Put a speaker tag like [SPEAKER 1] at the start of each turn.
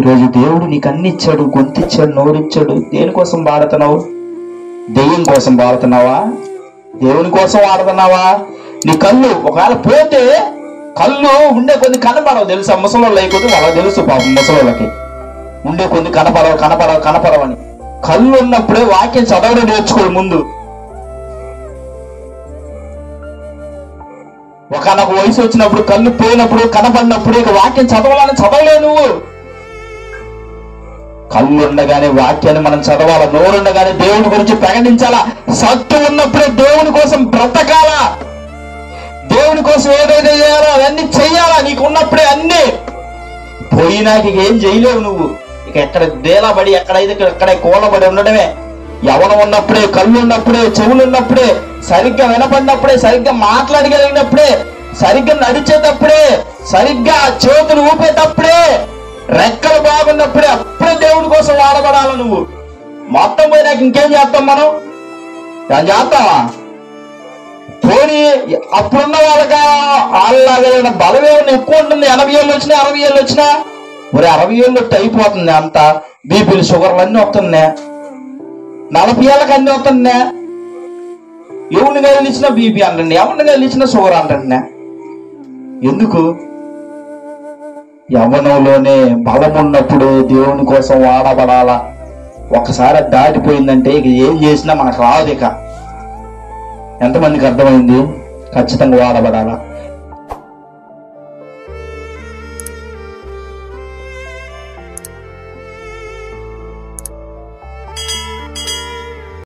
[SPEAKER 1] ఈరోజు దేవుడు నీకు అన్ని ఇచ్చాడు, గొంతిచ్చాడు, నోరిచ్చాడు. దేనికోసం వాడుతున్నావు? దెయ్యం కోసం వాడుతున్నావా? దేవుని కోసం వాడుతున్నావా? నీ కళ్ళు ఒకవేళ పోతే కళ్ళు ఉండే కొద్ది కనపడవు, తెలుసా? ముసలోళ్ళు అయిపోతే వాళ్ళకి తెలుసు, పాపం ముసలోళ్ళకి ఉండే కొద్ది కనపడవని. కళ్ళు ఉన్నప్పుడే వాక్యం చదవడం నేర్చుకోడు. ముందు ఒకనొక వయసు వచ్చినప్పుడు, కళ్ళు పోయినప్పుడు, కనపడినప్పుడు ఇక వాక్యం చదవలే నువ్వు. కళ్ళు ఉండగానే వాక్యాన్ని మనం చదవాలా, నోరుండగానే దేవుని గురించి ప్రకటించాలా, సత్తు ఉన్నప్పుడే దేవుని కోసం బ్రతకాలా, దేవుని కోసం ఏదైతే చేయాలో అవన్నీ చెయ్యాలా. నీకు ఉన్నప్పుడే అన్ని. పోయినాక ఏం చేయలేవు నువ్వు. ఇక ఎక్కడ దేలాబడి, ఎక్కడే కూలబడి ఉండడమే. యవనం ఉన్నప్పుడే, కళ్ళు ఉన్నప్పుడే, చెవులు ఉన్నప్పుడే, సరిగ్గా వినపడినప్పుడే, సరిగ్గా మాట్లాడగలిగినప్పుడే, సరిగ్గా నడిచేటప్పుడే, సరిగ్గా చేతులు ఊపేటప్పుడే, రెక్కలు బాగున్నప్పుడే, అప్పుడే దేవుడి కోసం వాడబడాలి నువ్వు. మొత్తం పోయినాక ఇంకేం చేస్తాం మనం? ఏం చేస్తావా? పోనీ అప్పుడున్న వాళ్ళగా బలం ఏమన్నా ఎక్కువ ఉంటుంది. 80 ఏళ్ళు వచ్చినా 60 ఏళ్ళు వచ్చినా, మరి 60 ఏళ్ళు అయిపోతుంది అంత. బీపీలు, షుగర్లు అన్నీ వస్తున్నాయి. 40 ఏళ్ళకి అన్నీ వస్తున్నాయి. ఎవరిని కలిగించినా బీపీ అంటండి, ఎవరిని కలిగించినా షుగర్ అంటండి. ఎందుకు? యవ్వనంలోనే బలం ఉన్నప్పుడు దేవుని కోసం వాడబడాలా. ఒకసారి దాటిపోయిందంటే ఇక ఏం చేసినా మనకు రాదు. ఇక ఎంతమందికి అర్థమైంది? ఖచ్చితంగా వాడబడాలా.